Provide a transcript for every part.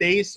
23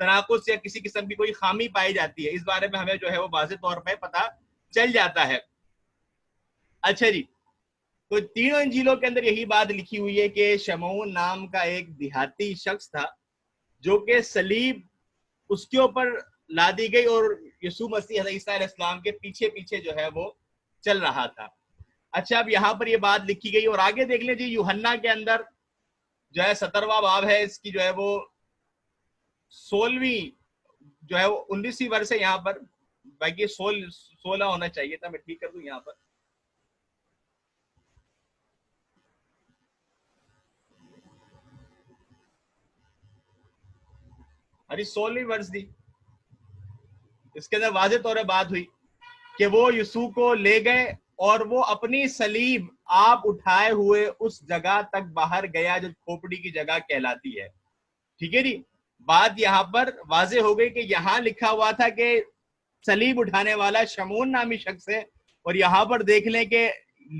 تناقض یا کسی قسم کی کوئی خامی پائی جاتی ہے، اس بارے میں ہمیں جو ہے وہ واضح طور پہ پتہ چل جاتا ہے۔ اچھا جی، تو تینوں انجیلوں کے اندر یہی بات لکھی ہوئی ہے کہ شمعون نام کا ایک دیہاتی شخص تھا جو کہ صلیب اس کے اوپر لا دی گئی اور یسوع مسیح حضرت عیسیٰ علیہ السلام کے پیچھے پیچھے جو ہے وہ چل رہا تھا۔ اچھا، اب یہاں پر یہ بات لکھی گئی اور آگے دیکھ لیں جی، یوحنا کے اندر جو ہے 17واں باب ہے، اس کی جو ہے وہ 16ویں جو ہے وہ 19ویں ورس ہے یہاں پر، باقی 16 ہونا چاہیے تھا، میں ٹھیک کر دوں یہاں پر۔ ارے 16ویں ورس دی، اس کے اندر واضح طور پہ بات ہوئی کہ وہ یسوع کو لے گئے اور وہ اپنی صلیب آپ اٹھائے ہوئے اس جگہ تک باہر گیا جو کھوپڑی کی جگہ کہلاتی ہے۔ ٹھیک ہے جی، بات یہاں پر واضح ہو گئی کہ یہاں لکھا ہوا تھا کہ صلیب اٹھانے والا شمعون نامی شخص ہے، اور یہاں پر دیکھ لیں کہ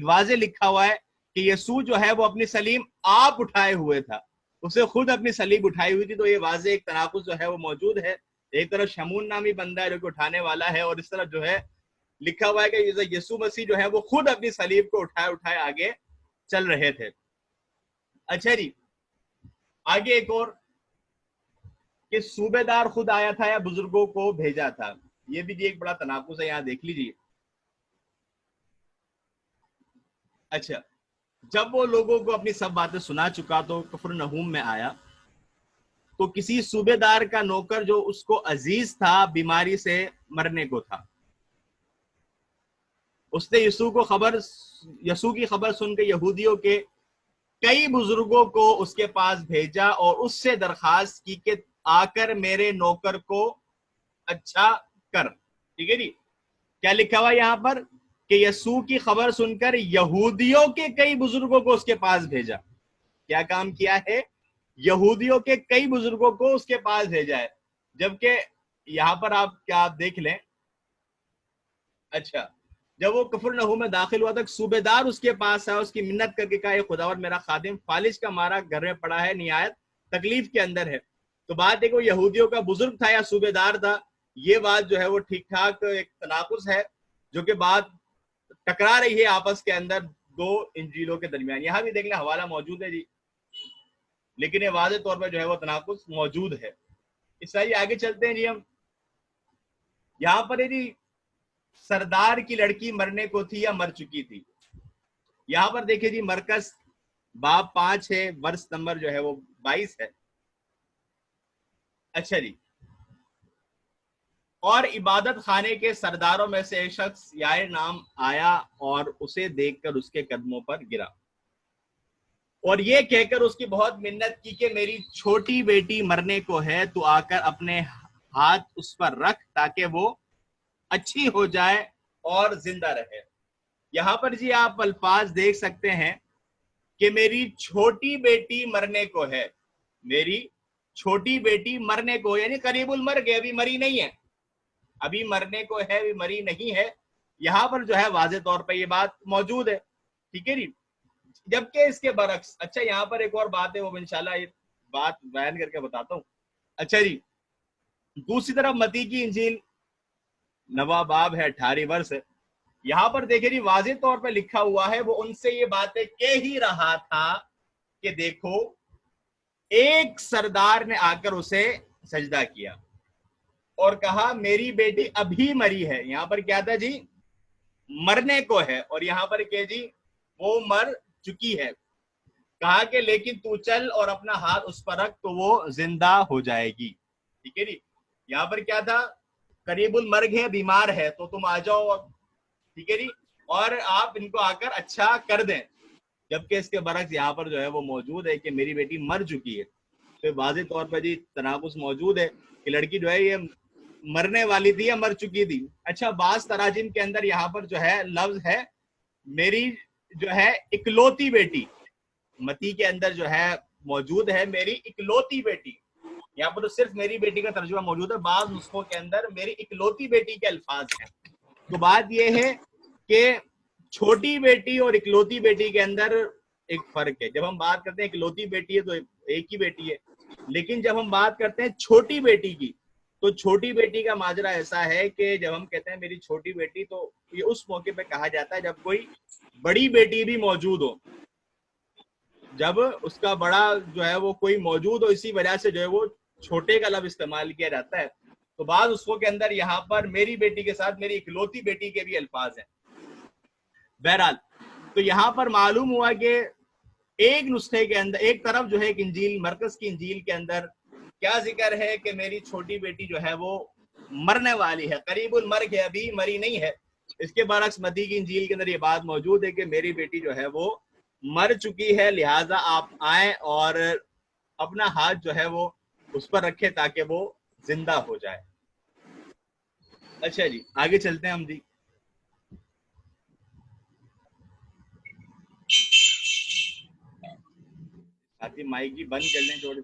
واضح لکھا ہوا ہے کہ یسوع جو ہے وہ اپنی صلیب آپ اٹھائے ہوئے تھا، اسے خود اپنی صلیب اٹھائی ہوئی تھی۔ تو یہ واضح ایک تناقض جو ہے وہ موجود ہے، ایک طرف شمعون نامی بندہ ہے جو کہ اٹھانے والا ہے، اور اس طرف جو ہے لکھا ہوا ہے کہ یسوع مسیح جو ہے وہ خود اپنی صلیب کو اٹھائے آگے چل رہے تھے۔ اچھا جی، آگے ایک اور کہ صوبے دار خود آیا تھا یا بزرگوں کو بھیجا تھا، یہ بھی ایک بڑا تناقض ہے، یہاں دیکھ لیجیے۔ اچھا، جب وہ لوگوں کو اپنی سب باتیں سنا چکا تو کفرنہوم میں آیا، تو کسی صوبے دار کا نوکر جو اس کو عزیز تھا بیماری سے مرنے کو تھا، اس نے یسوع کی خبر سن کے یہودیوں کے کئی بزرگوں کو اس کے پاس بھیجا اور اس سے درخواست کی کہ آ کر میرے نوکر کو اچھا کر۔ ٹھیک ہے جی، کیا لکھا ہوا یہاں پر کہ یسوع کی خبر سن کر یہودیوں کے کئی بزرگوں کو اس کے پاس بھیجا۔ کیا کام کیا ہے؟ یہودیوں کے کئی بزرگوں کو اس کے پاس بھیجا ہے، جبکہ یہاں پر آپ دیکھ لیں۔ اچھا، جب وہ کفرنہوم میں داخل ہوا تک صوبے دار اس کے پاس آیا، اس کی منت کر کے کہا، اے خداوند میرا خادم فالج کا مارا گھر میں پڑا ہے، نہایت تکلیف کے اندر ہے۔ تو بات ہے کہ وہ یہودیوں کا بزرگ تھا یا صوبے دار تھا، یہ بات جو ہے وہ ٹھیک ٹھاک ایک تناقض ہے، جو کہ بات ٹکرا رہی ہے آپس کے اندر دو انجیلوں کے درمیان۔ یہاں بھی دیکھ لیں حوالہ موجود ہے جی، لیکن یہ واضح طور پر جو ہے وہ تناقض موجود ہے۔ اس طرح آگے چلتے ہیں جی، ہم یہاں پر ہے جی، سردار کی لڑکی مرنے کو تھی یا مر چکی تھی۔ یہاں پر دیکھیں جی، مرکز باب 5 ہے، ورس نمبر جو ہے وہ 22 ہے۔ اچھا جی، اور عبادت خانے کے سرداروں میں سے ایک شخص یائر نام آیا اور اسے دیکھ کر اس کے قدموں پر گرا اور یہ کہہ کر اس کی بہت منت کی کہ میری چھوٹی بیٹی مرنے کو ہے، تو آ کر اپنے ہاتھ اس پر رکھ تاکہ وہ اچھی ہو جائے اور زندہ رہے۔ یہاں پر جی آپ الفاظ دیکھ سکتے ہیں کہ میری چھوٹی بیٹی مرنے کو ہے، میری چھوٹی بیٹی مرنے کو، یعنی قریب المرگ ہے، ابھی مری نہیں ہے، ابھی مرنے کو ہے، ابھی مری نہیں ہے۔ یہاں پر جو ہے واضح طور پہ یہ بات موجود ہے۔ ٹھیک ہے جی، جبکہ اس کے برعکس، اچھا یہاں پر ایک اور بات ہے، وہ انشاءاللہ یہ بات بیان کر کے بتاتا ہوں۔ اچھا جی، دوسری طرف متی کی انجیل 9واں باب ہے، 18 ورس ہے، یہاں پر دیکھیں جی واضح طور پہ لکھا ہوا ہے، وہ ان سے یہ باتیں کہہ ہی رہا تھا کہ دیکھو ایک سردار نے آ کر اسے سجدہ کیا اور کہا میری بیٹی ابھی مری ہے۔ یہاں پر کیا تھا جی؟ مرنے کو ہے، اور یہاں پر کہ جی وہ مر چکی ہے۔ کہا کہ لیکن تو چل اور اپنا ہاتھ اس پر رکھ تو وہ زندہ ہو جائے گی۔ ٹھیک ہے جی، یہاں پر کیا تھا؟ قریب المرگ ہے، بیمار ہے، تو تم آ جاؤ، ٹھیک ہے جی، اور آپ ان کو آ کر اچھا کر دیں۔ جبکہ اس کے برعکس یہاں پر جو ہے وہ موجود ہے کہ میری بیٹی مر چکی ہے۔ تو واضح طور پر جی تناقض موجود ہے کہ لڑکی جو ہے یہ مرنے والی تھی یا مر چکی تھی۔ اچھا، بعض تراجم کے اندر یہاں پر جو ہے لفظ ہے میری جو ہے اکلوتی بیٹی، متی کے اندر جو ہے موجود ہے میری اکلوتی بیٹی، یہاں پر تو صرف میری بیٹی کا ترجمہ موجود ہے، بعض نسخوں کے اندر میری اکلوتی بیٹی کے الفاظ ہیں۔ تو بات یہ ہے کہ چھوٹی بیٹی اور اکلوتی بیٹی کے اندر ایک فرق ہے۔ جب ہم بات کرتے ہیں اکلوتی بیٹی ہے تو ایک ہی بیٹی ہے، لیکن جب ہم بات کرتے ہیں چھوٹی بیٹی کی تو چھوٹی بیٹی کا ماجرا ایسا ہے کہ جب ہم کہتے ہیں میری چھوٹی بیٹی تو یہ اس موقع پہ کہا جاتا ہے جب کوئی بڑی بیٹی بھی موجود ہو، جب اس کا بڑا جو ہے وہ کوئی موجود ہو، اسی وجہ سے جو ہے وہ چھوٹے کا لفظ استعمال کیا جاتا ہے. تو بعض نسخوں کے اندر یہاں پر میری بیٹی کے ساتھ میری اکلوتی بیٹی کے بھی الفاظ ہیں. بہرحال تو یہاں پر معلوم ہوا کہ ایک نسخے کے اندر ایک طرف جو ہے ایک انجیل مرکز کی انجیل کے اندر کیا ذکر ہے کہ میری چھوٹی بیٹی جو ہے وہ مرنے والی ہے، قریب المرگ ہے، ابھی مری نہیں ہے. اس کے برعکس متی کی انجیل کے اندر یہ بات موجود ہے کہ میری بیٹی جو ہے وہ مر چکی ہے، لہٰذا آپ آئیں اور اپنا ہاتھ جو ہے وہ اس پر رکھے تاکہ وہ زندہ ہو جائے. اچھا جی آگے چلتے ہیں ہم جی. ساتھی مائک جی بند کر لیں تھوڑی.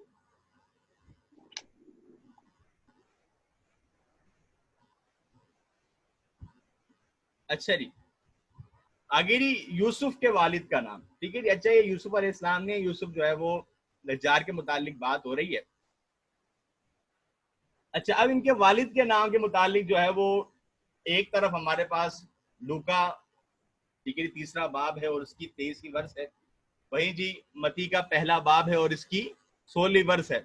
اچھا جی آگے جی یوسف کے والد کا نام. ٹھیک ہے جی. اچھا یہ یوسف علیہ السلام نے یوسف جو ہے وہ نجار کے متعلق بات ہو رہی ہے. اچھا اب ان کے والد کے نام کے متعلق جو ہے وہ ایک طرف ہمارے پاس لوکا ٹھیک ہے تیسرا باب ہے اور اس کی 23ویں ورس ہے. وہیں جی متی کا پہلا باب ہے اور اس کی 16ویں ورس ہے.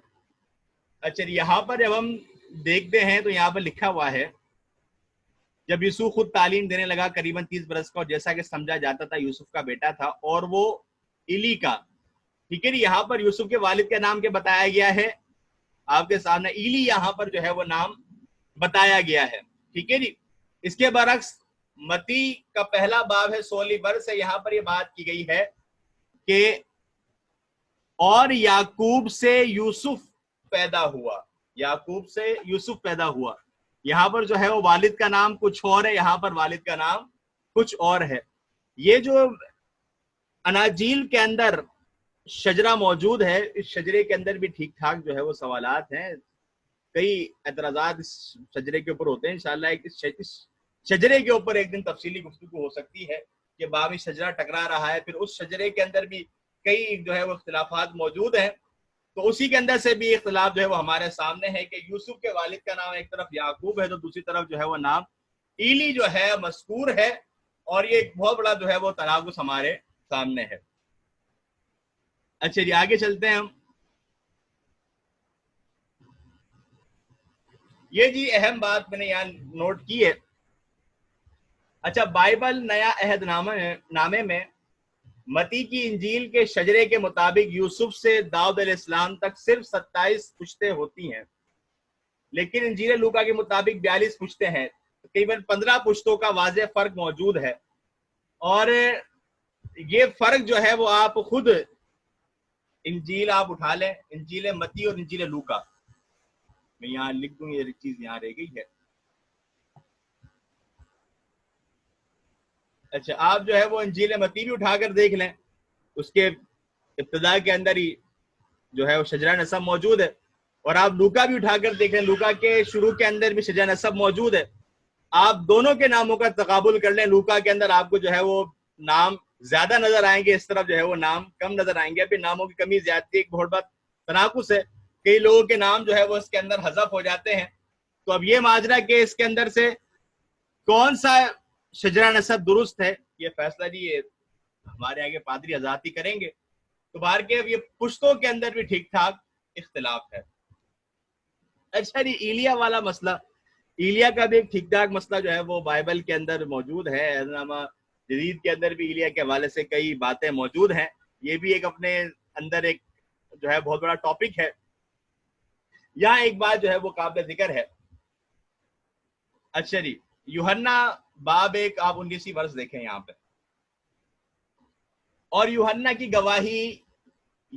اچھا یہاں پر جب ہم دیکھتے ہیں تو یہاں پر لکھا ہوا ہے جب یوسف خود تعلیم دینے لگا قریباً 30 برس کا، اور جیسا کہ سمجھا جاتا تھا یوسف کا بیٹا تھا اور وہ ایلی کا. ٹھیک ہے جی یہاں پر یوسف کے والد کا نام کیا بتایا گیا ہے آپ کے سامنے؟ ایلی یہاں پر جو ہے وہ نام بتایا گیا ہے. ٹھیک ہے جی. اس کے برعکس متی کا پہلا باب ہے 16ویں ورس سے یہاں پر یہ بات کی گئی ہے کہ اور یعقوب سے یوسف پیدا ہوا، یعقوب سے یوسف پیدا ہوا. یہاں پر جو ہے وہ والد کا نام کچھ اور ہے، یہاں پر والد کا نام کچھ اور ہے. یہ جو اناجیل کے اندر شجرہ موجود ہے اس شجرے کے اندر بھی ٹھیک ٹھاک جو ہے وہ سوالات ہیں، کئی اعتراضات اس شجرے کے اوپر ہوتے ہیں. انشاءاللہ اس شجرے کے اوپر ایک دن تفصیلی گفتگو ہو سکتی ہے کہ بامی شجرہ ٹکرا رہا ہے، پھر اس شجرے کے اندر بھی کئی جو ہے وہ اختلافات موجود ہیں. تو اسی کے اندر سے بھی اختلاف جو ہے وہ ہمارے سامنے ہے کہ یوسف کے والد کا نام ایک طرف یعقوب ہے تو دوسری طرف جو ہے وہ نام ایلی جو ہے مذکور ہے، اور یہ ایک بہت بڑا جو ہے وہ تناقض ہمارے سامنے ہے. اچھا جی آگے چلتے ہیں ہم. یہ جی اہم بات میں نے یہاں نوٹ کی ہے. اچھا بائبل نیا عہد نامے میں متی کی انجیل کے شجرے کے مطابق یوسف سے داؤد علیہ السلام تک صرف 27 پشتیں ہوتی ہیں، لیکن انجیل لوکا کے مطابق 42 پشتیں ہیں. تقریباً 15 پشتوں کا واضح فرق موجود ہے، اور یہ فرق جو ہے وہ آپ خود انجیل آپ اٹھا لیں، انجیل متی اور انجیل لوکا. میں یہاں لکھ دوں یہ چیز یہاں رہ گئی ہے. اچھا آپ جو ہے وہ انجیل متی بھی اٹھا کر دیکھ لیں، اس کے ابتدا کے اندر ہی جو ہے وہ شجرہ نسب موجود ہے. اور آپ لوکا بھی اٹھا کر دیکھ لیں، لوکا کے شروع کے اندر بھی شجرہ نسب موجود ہے. آپ دونوں کے ناموں کا تقابل کر لیں، لوکا کے اندر آپ کو جو ہے وہ نام زیادہ نظر آئیں گے، اس طرف جو ہے وہ نام کم نظر آئیں گے. ابھی ناموں کی کمی زیادتی ایک بہت بڑا تناقض ہے، کئی لوگوں کے نام جو ہے وہ اس کے اندر حذف ہو جاتے ہیں. تو اب یہ ماجرا کہ اس کے اندر سے کون سا شجرہ نسب درست ہے یہ فیصلہ جی یہ ہمارے آگے پادری آزادی کریں گے. تو باہر کے یہ پشتوں کے اندر بھی ٹھیک ٹھاک اختلاف ہے. اچھا جی ایلیا والا مسئلہ، ایلیا کا بھی ایک ٹھیک ٹھاک مسئلہ جو ہے وہ بائبل کے اندر موجود ہے. عہد نامہ جدید کے اندر بھی ایلیا کے حوالے سے کئی باتیں موجود ہیں. یہ بھی ایک اپنے اندر ایک جو ہے بہت بڑا ٹاپک ہے. یہاں ایک بات جو ہے وہ قابل ذکر ہے. اچھا جی یوحنا باب 1 آپ 19ویں ورس دیکھیں یہاں پہ. اور یوحنا کی گواہی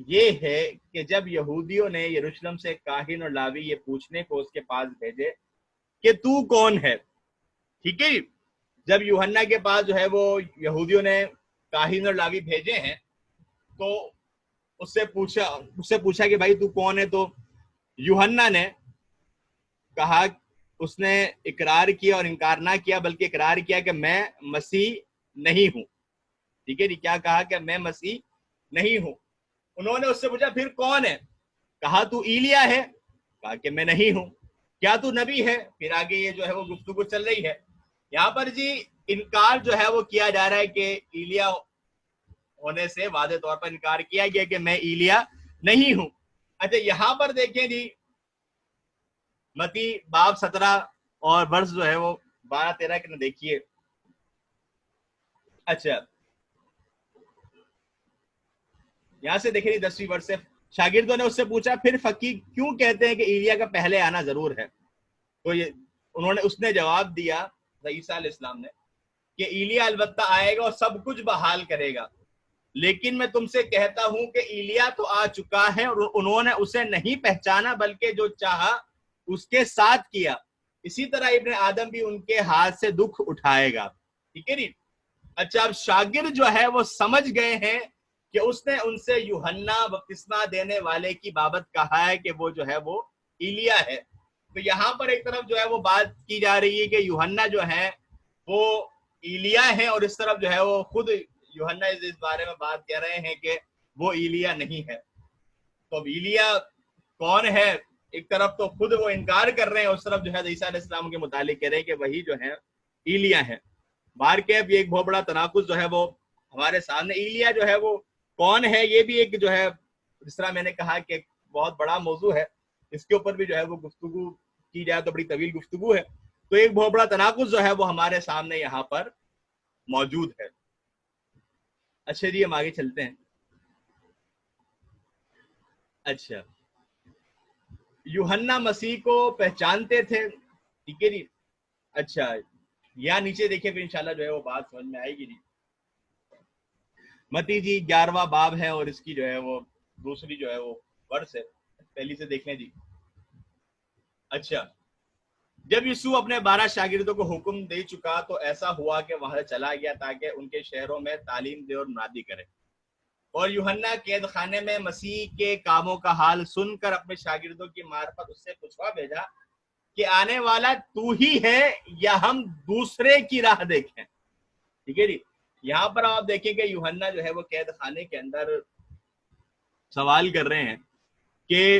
یہ ہے کہ جب یہودیوں نے یروشلم سے کاہن اور لاوی یہ پوچھنے کو اس کے پاس بھیجے کہ تو کون ہے. ٹھیک ہے جب یوحنا کے پاس جو ہے وہ یہودیوں نے کاہن اور لاوی بھیجے ہیں تو اس سے پوچھا کہ بھائی تو کون ہے. تو یوحنا نے کہا، اس نے اقرار کیا اور انکار نہ کیا بلکہ اقرار کیا کہ میں مسیح نہیں ہوں. ٹھیک ہے جی کیا کہا کہ میں مسیح نہیں ہوں. انہوں نے اس سے پوچھا پھر کون ہے. کہا تو ایلیا ہے، کہا کہ میں نہیں ہوں. کیا تو نبی ہے؟ پھر آگے یہ جو ہے وہ گفتگو چل رہی ہے. یہاں پر جی انکار جو ہے وہ کیا جا رہا ہے کہ ایلیا ہونے سے واضح طور پر انکار کیا گیا کہ میں ایلیا نہیں ہوں. اچھا یہاں پر دیکھیں جی متی باب 17 اور ورس جو ہے وہ 12-13 کے دیکھیے. اچھا یہاں سے دیکھیں 10ویں ورس سے شاگردوں نے اس سے پوچھا پھر فقیہ کیوں کہتے ہیں کہ ایلیا کا پہلے آنا ضرور ہے؟ تو یہ اس نے جواب دیا عیسیٰ علیہ السلام نے کہ ایلیا البتہ آئے گا اور سب کچھ بحال کرے گا، لیکن میں تم سے کہتا ہوں کہ ایلیا تو آ چکا ہے اور انہوں نے اسے نہیں پہچانا بلکہ جو چاہا اس کے ساتھ کیا، اسی طرح ابن آدم بھی ان کے ہاتھ سے دکھ اٹھائے گا. ٹھیک ہے نہیں. اچھا اب شاگرد جو ہے وہ سمجھ گئے ہیں کہ اس نے ان سے یوحنا بپتسمہ دینے والے کی بابت کہا ہے کہ وہ جو ہے وہ ایلیا ہے. تو یہاں پر ایک طرف جو ہے وہ بات کی جا رہی ہے کہ یوحنا جو ہے وہ ایلیا ہے، اور اس طرف جو ہے وہ خود یوحنا اس بارے میں بات کر رہے ہیں کہ وہ ایلیا نہیں ہے. تو اب ایلیا کون ہے؟ ایک طرف تو خود وہ انکار کر رہے ہیں، اس طرف جو ہے عیسیٰ علیہ السلام کے متعلق کہہ رہے ہیں کہ وہی جو ہے ایلیا ہے. بار کے اب یہ ایک بہت بڑا تناقض جو ہے وہ ہمارے سامنے. ایلیا جو ہے وہ کون ہے یہ بھی ایک جو ہے جس طرح میں نے کہا کہ ایک بہت بڑا موضوع ہے، اس کے اوپر بھی جو ہے وہ گفتگو کی جائے تو بڑی طویل گفتگو ہے. تو ایک بہت بڑا تناقض جو ہے وہ ہمارے سامنے یہاں پر موجود ہے. اچھا جی ہم آگے چلتے ہیں. اچھا یوحنا مسیح کو پہچانتے تھے. ٹھیک ہے جی. اچھا یہاں نیچے دیکھیں پھر انشاءاللہ جو ہے وہ بات سمجھ میں آئے گی. جی متی جی 11واں باب ہے اور اس کی جو ہے وہ دوسری جو ہے وہ ورس ہے. پہلی سے دیکھ لیں جی. اچھا جب یسوع اپنے 12 شاگردوں کو حکم دے چکا تو ایسا ہوا کہ وہاں چلا گیا تاکہ ان کے شہروں میں تعلیم دے اور منادی کرے. اور یوحنا قید خانے میں مسیح کے کاموں کا حال سن کر اپنے شاگردوں کی معرفت اس سے پوچھوا بھیجا کہ آنے والا تو ہی ہے یا ہم دوسرے کی راہ دیکھیں. ٹھیک ہے جی. یہاں پر آپ دیکھیں کہ یوحنا جو ہے وہ قید خانے کے اندر سوال کر رہے ہیں کہ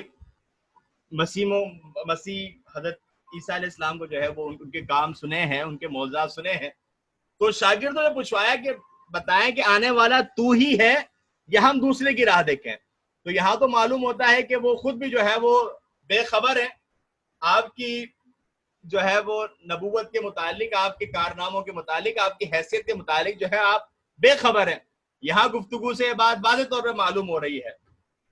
مسیح حضرت عیسیٰ علیہ السلام کو جو ہے وہ ان کے کام سنے ہیں، ان کے معجزات سنے ہیں. تو شاگردوں نے پوچھوایا کہ بتائیں کہ آنے والا تو ہی ہے یا ہم دوسرے کی راہ دیکھیں. تو یہاں تو معلوم ہوتا ہے کہ وہ خود بھی جو ہے وہ بے خبر ہیں آپ کی جو ہے وہ نبوت کے متعلق، آپ کے کارناموں کے متعلق، آپ کی حیثیت کے متعلق جو ہے آپ بے خبر ہیں. یہاں گفتگو سے بات واضح طور پہ معلوم ہو رہی ہے.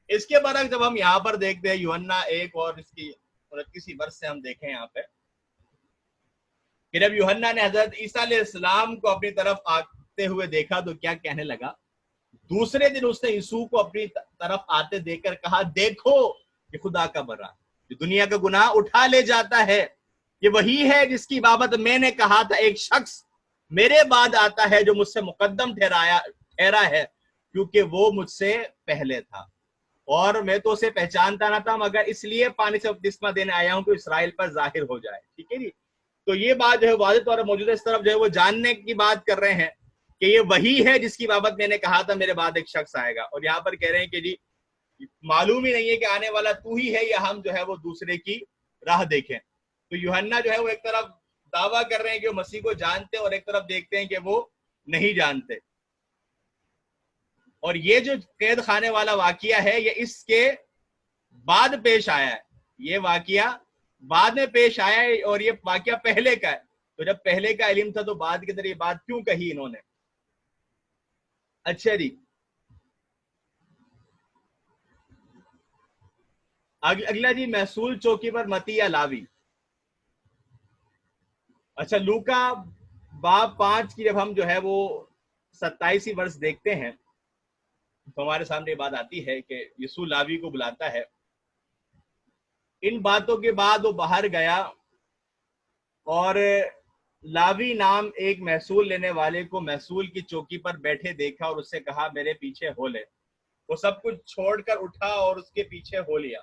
اس کے برعکس جب ہم یہاں پر دیکھتے ہیں یوحنا 1 اور اس کی 29 ورس سے ہم دیکھیں یہاں پہ کہ جب یوحنا نے حضرت عیسیٰ علیہ السلام کو اپنی طرف آتے ہوئے دیکھا تو کیا کہنے لگا؟ دوسرے دن اس نے یسوع کو اپنی طرف آتے دیکھ کر کہا دیکھو کہ خدا کا بندہ جو دنیا کا گناہ اٹھا لے جاتا ہے، یہ وہی ہے جس کی بابت میں نے کہا تھا ایک شخص میرے بعد آتا ہے جو مجھ سے مقدم ٹھہرا ہے کیونکہ وہ مجھ سے پہلے تھا، اور میں تو اسے پہچانتا نہ تھا مگر اس لیے پانی سے بپتسمہ دینے آیا ہوں کہ اسرائیل پر ظاہر ہو جائے. ٹھیک ہے جی. تو یہ بات جو ہے واضح طور پر موجود ہے. اس طرف جو ہے وہ جاننے کی بات کر رہے ہیں کہ یہ وہی ہے جس کی بابت میں نے کہا تھا میرے بعد ایک شخص آئے گا. اور یہاں پر کہہ رہے ہیں کہ جی معلوم ہی نہیں ہے کہ آنے والا تو ہی ہے یا ہم جو ہے وہ دوسرے کی راہ دیکھیں. تو یوحنا جو ہے وہ ایک طرف دعویٰ کر رہے ہیں کہ وہ مسیح کو جانتے اور ایک طرف دیکھتے ہیں کہ وہ نہیں جانتے. اور یہ جو قید خانے والا واقعہ ہے یہ اس کے بعد پیش آیا ہے. یہ واقعہ بعد میں پیش آیا ہے اور یہ واقعہ پہلے کا ہے. تو جب پہلے کا علم تھا تو بعد کے اندر یہ بات کیوں کہی انہوں نے؟ اچھا جی اگلا جی محصول چوکی پر متی یا لاوی. اچھا لوکا باب 5 کی جب ہم جو ہے وہ 27 ورس دیکھتے ہیں تو ہمارے سامنے یہ بات آتی ہے کہ یسوع لاوی کو بلاتا ہے. ان باتوں کے بعد وہ باہر گیا اور لاوی نام ایک محصول لینے والے کو محصول کی چوکی پر بیٹھے دیکھا اور اس سے کہا میرے پیچھے ہو لے. وہ سب کچھ چھوڑ کر اٹھا اور اس کے پیچھے ہو لیا.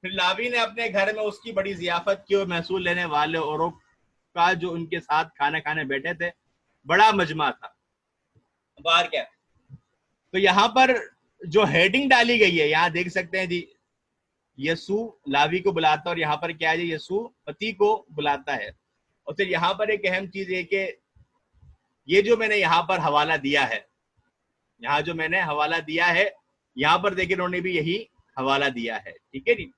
پھر لاوی نے اپنے گھر میں اس کی بڑی ضیافت کی اور محصول لینے والے اوروں کا جو ان کے ساتھ کھانا کھانے بیٹھے تھے بڑا مجمع تھا. باہر کیا تو یہاں پر جو ہیڈنگ ڈالی گئی ہے یہاں دیکھ سکتے ہیں جی یسوع لاوی کو بلاتا ہے، اور یہاں پر کیا ہے جی، یسوع متی کو بلاتا ہے. اور پھر یہاں پر ایک اہم چیز ہے کہ یہ جو میں نے یہاں پر حوالہ دیا ہے، یہاں جو میں نے حوالہ دیا ہے، یہاں پر دیکھیں انہوں نے بھی یہی حوالہ دیا ہے. ٹھیک ہے جی.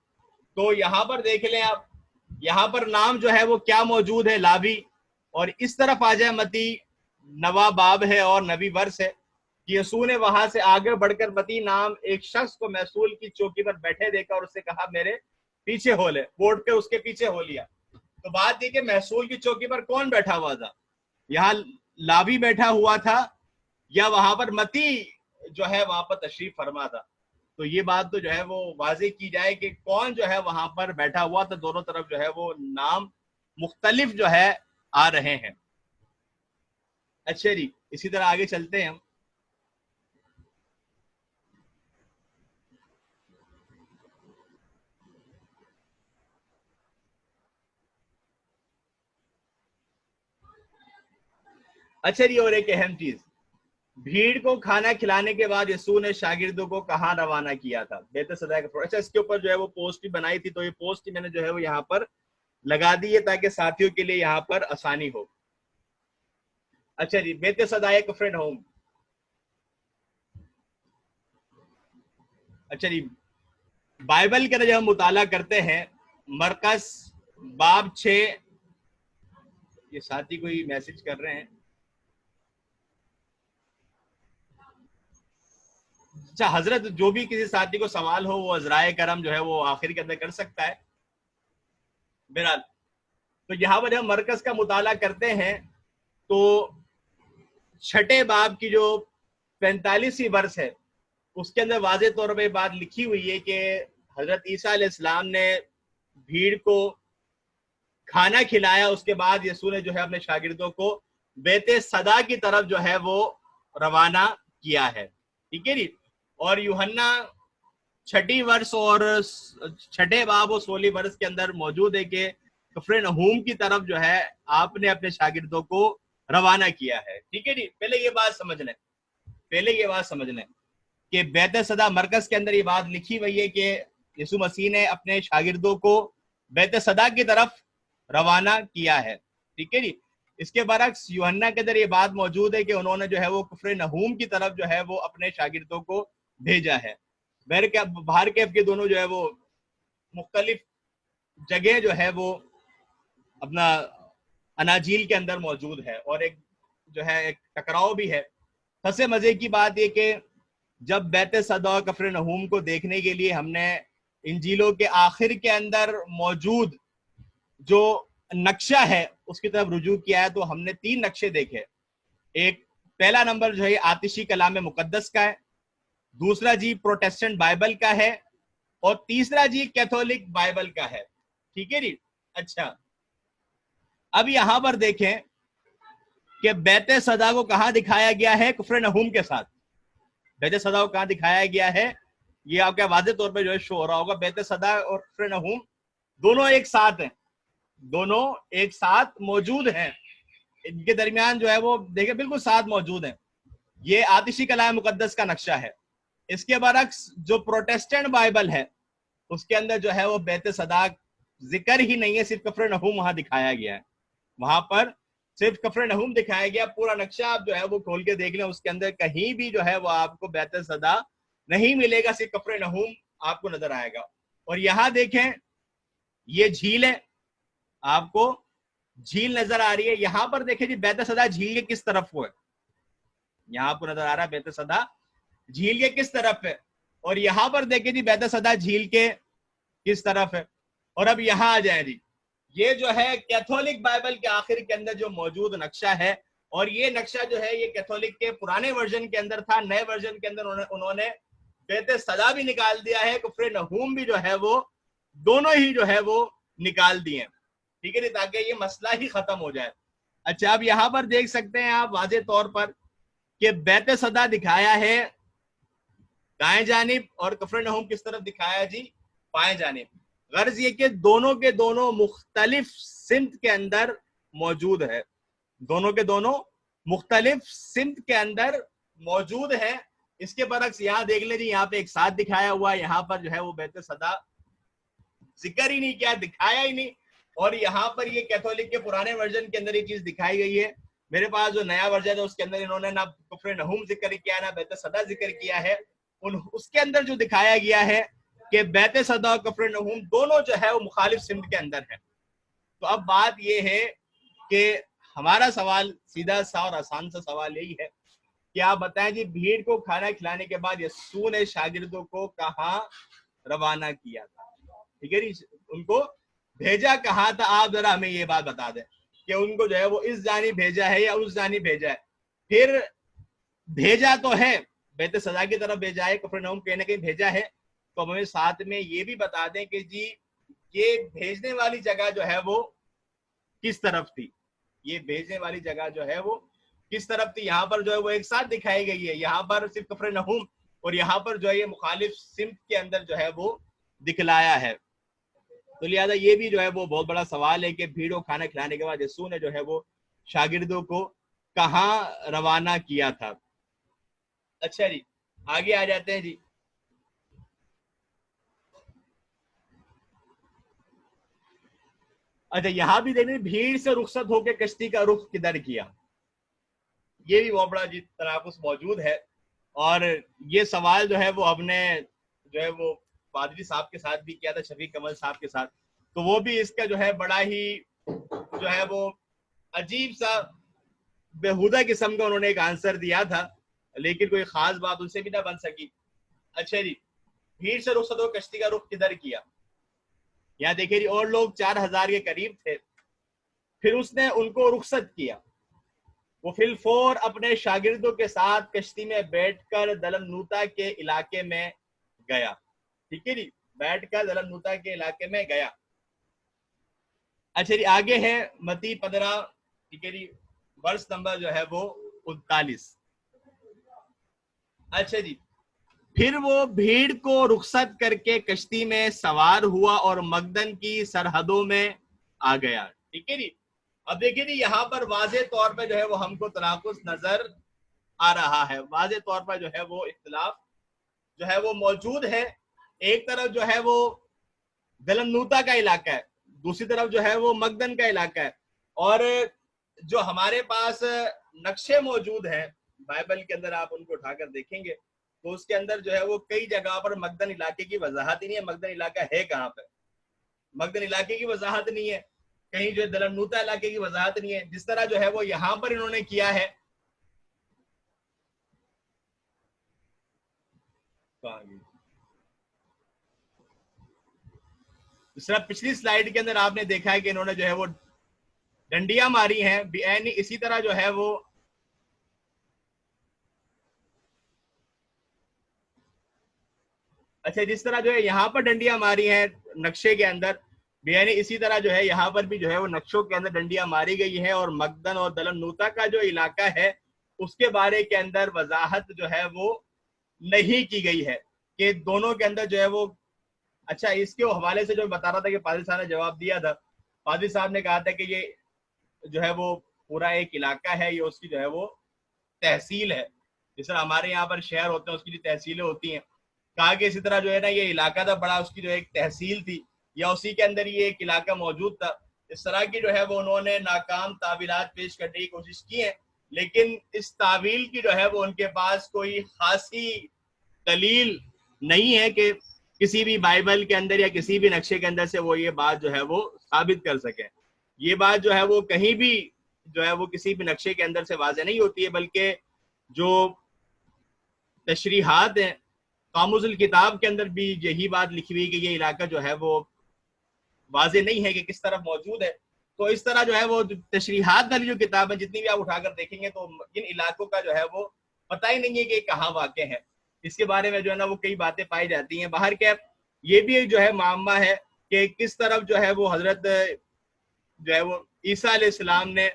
تو یہاں پر دیکھ لیں آپ، یہاں پر نام جو ہے وہ کیا موجود ہے، لاوی. اور اس طرف آ جائے متی، نوا باب ہے اور نبی ورس ہے. یسوع نے وہاں سے آگے بڑھ کر متی نام ایک شخص کو محصول کی چوکی پر بیٹھے دیکھا اور اس سے کہا میرے پیچھے ہو لے. بورڈ پہ اس کے پیچھے ہو لیا. تو بات یہ کہ محصول کی چوکی پر کون بیٹھا ہوا تھا؟ یہاں لاوی بیٹھا ہوا تھا یا وہاں پر متی جو ہے وہاں پر تشریف فرما تھا؟ تو یہ بات تو جو ہے وہ واضح کی جائے کہ کون جو ہے وہاں پر بیٹھا ہوا تھا. دونوں طرف جو ہے وہ نام مختلف جو ہے آ رہے ہیں. اچھا جی، اسی طرح آگے چلتے ہیں ہم. اچھا جی، اور ایک اہم چیز، بھیڑ کو کھانا کھلانے کے بعد یسوع نے شاگردوں کو کہاں روانہ کیا تھا؟ بیت سدا کا. اچھا، اس کے اوپر جو ہے وہ پوسٹ بھی بنائی تھی، تو یہ پوسٹ میں نے جو ہے وہ یہاں پر لگا دی ہے تاکہ ساتھیوں کے لیے یہاں پر آسانی ہو. اچھا جی، بیت سدا کفرن ہوم. اچھا جی، بائبل کے اندر جب ہم مطالعہ کرتے ہیں، مرکز باب 6، یہ ساتھی کوئی میسج کر رہے ہیں. اچھا حضرت، جو بھی کسی ساتھی کو سوال ہو وہ عذرائے کرم جو ہے وہ آخر کے اندر کر سکتا ہے. بہرحال، تو یہاں پر ہم مرکز کا مطالعہ کرتے ہیں تو چھٹے باب کی جو 45ویں ورس ہے اس کے اندر واضح طور پہ بات لکھی ہوئی ہے کہ حضرت عیسیٰ علیہ السلام نے بھیڑ کو کھانا کھلایا. اس کے بعد یسوع نے جو ہے اپنے شاگردوں کو بیت صدا کی طرف جو ہے وہ روانہ کیا ہے. ٹھیک ہے جی. اور یوحنا چھٹی ورس اور چھٹے باب و 16 ورس کے اندر موجود ہے کہ کفرنہوم کی طرف جو ہے آپ نے اپنے شاگردوں کو روانہ کیا ہے. ٹھیک ہے جی. پہلے یہ بات سمجھ لیں کہ بیت صدا مرکز کے اندر یہ بات لکھی ہوئی ہے کہ یسوع مسیح نے اپنے شاگردوں کو بیت صدا کی طرف روانہ کیا ہے. ٹھیک ہے جی. اس کے برعکس یوحنا کے اندر یہ بات موجود ہے کہ انہوں نے جو ہے وہ کفرنہوم کی طرف جو ہے وہ اپنے شاگردوں کو بھیجا ہے. باہر کیف کے دونوں جو ہے وہ مختلف جگہ جو ہے وہ اپنا اناجیل کے اندر موجود ہے، اور ایک جو ہے ایک ٹکراؤ بھی ہے. سب سے مزے کی بات یہ کہ جب بیت صدا و کفرنہوم کو دیکھنے کے لیے ہم نے انجیلوں کے آخر کے اندر موجود جو نقشہ ہے اس کی طرف رجوع کیا ہے تو ہم نے 3 نقشے دیکھے. ایک پہلا نمبر جو ہے آتشی کلام مقدس کا ہے، دوسرا جی پروٹیسٹنٹ بائبل کا ہے، اور تیسرا جی کیتھولک بائبل کا ہے. ٹھیک ہے جی. اچھا، اب یہاں پر دیکھیں کہ بیت صدا کو کہاں دکھایا گیا ہے؟ کفرنہوم کے ساتھ. بیت صدا کو کہاں دکھایا گیا ہے؟ یہ آپ کا واضح طور پہ جو ہے شو ہو رہا ہوگا. بیت صدا اور کفرنہوم دونوں ایک ساتھ ہیں، دونوں ایک ساتھ موجود ہیں. ان کے درمیان جو ہے وہ دیکھیں بالکل ساتھ موجود ہیں. یہ آتشی کلام مقدس کا نقشہ ہے. اس کے برعکس جو پروٹیسٹنٹ بائبل ہے اس کے اندر جو ہے وہ بیت صدا ذکر ہی نہیں ہے، صرف کفرنہوم وہاں دکھایا گیا ہے. وہاں پر صرف کفرنہوم دکھایا گیا. پورا نقشہ آپ جو ہے وہ کھول کے دیکھ لیں، اس کے اندر کہیں بھی جو ہے وہ آپ کو بیت صدا نہیں ملے گا، صرف کفرنہوم آپ کو نظر آئے گا. اور یہاں دیکھیں یہ جھیل ہے، آپ کو جھیل نظر آ رہی ہے. یہاں پر دیکھیں جی بیت صدا جھیل کے کس طرف ہے، یہاں آپ کو نظر آ رہا ہے بیت صدا جھیل کے کس طرف ہے. اور یہاں پر دیکھیں جی بیت صدا جھیل کے کس طرف ہے. اور اب یہاں آ جائیں جی، یہ جو ہے کیتھولک بائبل کے آخر کے اندر جو موجود نقشہ ہے، اور یہ نقشہ جو ہے یہ کیتھولک کے پرانے ورژن کے اندر تھا. نئے ورژن کے اندر انہوں نے بیت صدا بھی نکال دیا ہے، کفرنہوم بھی جو ہے وہ دونوں ہی جو ہے وہ نکال دیے. ٹھیک ہے، تاکہ یہ مسئلہ ہی ختم ہو جائے. اچھا، اب یہاں پر دیکھ سکتے ہیں آپ واضح طور پر کہ بیت صدا دکھایا ہے دائیں جانب اور کفرنہوم کس طرف دکھایا جی؟ بائیں جانب. غرض یہ کہ دونوں کے دونوں مختلف سمت کے اندر موجود ہے، دونوں کے دونوں مختلف سمت کے اندر موجود ہے. اس کے برعکس یہاں دیکھ لیں جی، یہاں پہ ایک ساتھ دکھایا ہوا ہے، یہاں پر جو ہے وہ بیت صدا ذکر ہی نہیں کیا, دکھایا ہی نہیں. اور یہاں پر یہ کیتھولک کے پرانے ورژن کے اندر یہ چیز دکھائی گئی ہے. میرے پاس جو نیا ورژن ہے اس کے اندر انہوں نے نہ کفر نحوم ذکر کیا نہ بیت صدا ذکر کیا ہے. اس کے اندر جو دکھایا گیا ہے کہ بیت صدا اور کفر نحوم دونوں جو ہے وہ مخالف سمت کے اندر ہے. تو اب بات یہ ہے کہ ہمارا سوال سیدھا سا اور آسان سا سوال یہی ہے کہ آپ بتائیں جی, بھیڑ کو کھانا کھلانے کے بعد یسوع نے شاگردوں کو کہاں روانہ کیا تھا؟ ٹھیک ہے جی, ان کو بھیجا کہاں تھا؟ آپ ذرا ہمیں یہ بات بتا دیں کہ ان کو جو ہے وہ اس جانب بھیجا ہے یا اس جانب بھیجا ہے. پھر بھیجا تو ہے, بیت صدا کی طرف بھیجا ہے, کفر نحوم کہیں نہ کہیں بھیجا ہے. تو ہمیں ساتھ میں یہ بھی بتا دیں کہ جی یہ بھیجنے والی جگہ جو ہے وہ کس طرف تھی, یہ بھیجنے والی جگہ جو ہے وہ کس طرف تھی. یہاں پر جو ہے وہ ایک ساتھ دکھائی گئی ہے, یہاں پر صرف کفر نحوم اور یہاں پر جو ہے یہ مخالف سمت کے اندر جو ہے وہ دکھلایا ہے. تو لہذا یہ بھی جو ہے وہ بہت بڑا سوال ہے کہ بھیڑ کو کھانا کھلانے کے بعد یسوع نے جو ہے وہ شاگردوں کو کہاں روانہ کیا تھا. اچھا جی, آگے آ جاتے ہیں جی. اچھا, یہاں بھی دیکھیں بھیڑ سے رخصت ہو کے کشتی کا رخ کدھر کیا, یہ بھی بہت بڑا جی تناقض موجود ہے. اور یہ سوال جو ہے وہ ہم نے جو ہے وہ پادری صاحب کے ساتھ بھی کیا تھا, شفیق کمل صاحب کے ساتھ. تو وہ بھی اس کا جو ہے بڑا ہی جو ہے وہ عجیب سا بےہودہ قسم کا انہوں نے ایک آنسر دیا تھا, لیکن کوئی خاص بات ان سے بھی نہ بن سکی. اچھا جی, بھیڑ سے رخصت ہو کشتی کا رخ کدھر کیا. یہاں دیکھیں جی, اور لوگ 4000 کے قریب تھے. پھر اس نے ان کو رخصت کیا. وہ فی الفور اپنے شاگردوں کے ساتھ کشتی میں بیٹھ کر دلمنوتا کے علاقے میں گیا. ٹھیک ہے جی, بیٹھ کر دلمنوتا کے علاقے میں گیا. اچھا جی, آگے ہے متی 15, ٹھیک ہے جی, ورس نمبر جو ہے وہ 39. اچھا جی, پھر وہ بھیڑ کو رخصت کر کے کشتی میں سوار ہوا اور مگدن کی سرحدوں میں آ گیا. ٹھیک ہے جی, اب دیکھیے جی یہاں پر واضح طور پہ جو ہے وہ ہم کو تناقض نظر آ رہا ہے. واضح طور پر جو ہے وہ اختلاف جو ہے وہ موجود ہے. ایک طرف جو ہے وہ دلمنوتا کا علاقہ ہے, دوسری طرف جو ہے وہ مگدن کا علاقہ ہے. اور جو ہمارے پاس نقشے موجود ہیں بائبل کے اندر, آپ ان کو اٹھا کر دیکھیں گے تو اس کے اندر جو ہے وہ کئی جگہ پر مگدن علاقے کی وضاحت ہی نہیں ہے. مگدن علاقہ ہے کہاں پہ, مگدن علاقے کی وضاحت نہیں ہے. کہیں جو ہے دلمنوتا علاقے کی وضاحت نہیں ہے. جس طرح جو ہے وہ یہاں پر انہوں نے کیا ہے, جس طرح پچھلی سلائیڈ کے اندر آپ نے دیکھا ہے کہ انہوں نے جو ہے وہ ڈنڈیاں ماری ہیں, اسی طرح جو ہے وہ اچھا جس طرح جو ہے یہاں پر ڈنڈیاں ماری ہیں نقشے کے اندر, اسی طرح جو ہے یہاں پر بھی جو ہے وہ نقشوں کے اندر ڈنڈیاں ماری گئی ہیں. اور مگدن اور دلمنوتا کا جو علاقہ ہے اس کے بارے کے اندر وضاحت جو ہے وہ نہیں کی گئی ہے کہ دونوں کے اندر جو ہے وہ. اچھا, اس کے حوالے سے جو بتا رہا تھا کہ پادری صاحب نے جواب دیا تھا, پادری صاحب نے کہا تھا کہ یہ جو ہے وہ پورا ایک علاقہ ہے, یہ اس کی جو ہے وہ تحصیل ہے. جس طرح ہمارے یہاں پر شہر ہوتے ہیں اس کی جو تحصیلیں ہوتی ہیں, کہا کہ اسی طرح جو ہے نا یہ علاقہ تھا بڑا, اس کی جو ایک تحصیل تھی یا اسی کے اندر یہ ایک علاقہ موجود تھا. اس طرح کی جو ہے وہ انہوں نے ناکام تعبیرات پیش کرنے کی کوشش کی ہے, لیکن اس تعویل کی جو ہے وہ ان کے پاس کوئی خاصی دلیل نہیں ہے کہ کسی بھی بائبل کے اندر یا کسی بھی نقشے کے اندر سے وہ یہ بات جو ہے وہ ثابت کر سکے. یہ بات جو ہے وہ کہیں بھی جو ہے وہ کسی بھی نقشے کے اندر سے واضح نہیں ہوتی ہے, بلکہ جو تشریحات ہیں قاموس الکتاب کے اندر بھی یہی بات لکھی ہوئی کہ یہ علاقہ جو ہے وہ واضح نہیں ہے کہ کس طرف موجود ہے. تو اس طرح جو ہے وہ تشریحات والی جو کتاب ہے جتنی بھی آپ اٹھا کر دیکھیں گے تو ان علاقوں کا جو ہے وہ پتہ ہی نہیں ہے کہ کہاں واقع ہے. اس کے بارے میں جو ہے نا وہ کئی باتیں پائی جاتی ہیں. باہر کے یہ بھی جو ہے معمہ ہے کہ کس طرف جو ہے وہ حضرت جو ہے وہ عیسیٰ علیہ السلام نے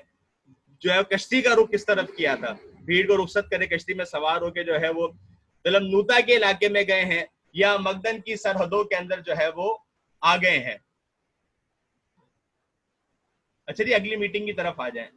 جو ہے کشتی کا رخ کس طرف کیا تھا. بھیڑ کو رخصت کرے کشتی میں سوار ہو کے جو ہے وہ دلمنوتا کے علاقے میں گئے ہیں یا مگدن کی سرحدوں کے اندر جو ہے وہ آ گئے ہیں. اچھا جی, اگلی میٹنگ کی طرف آ جائیں.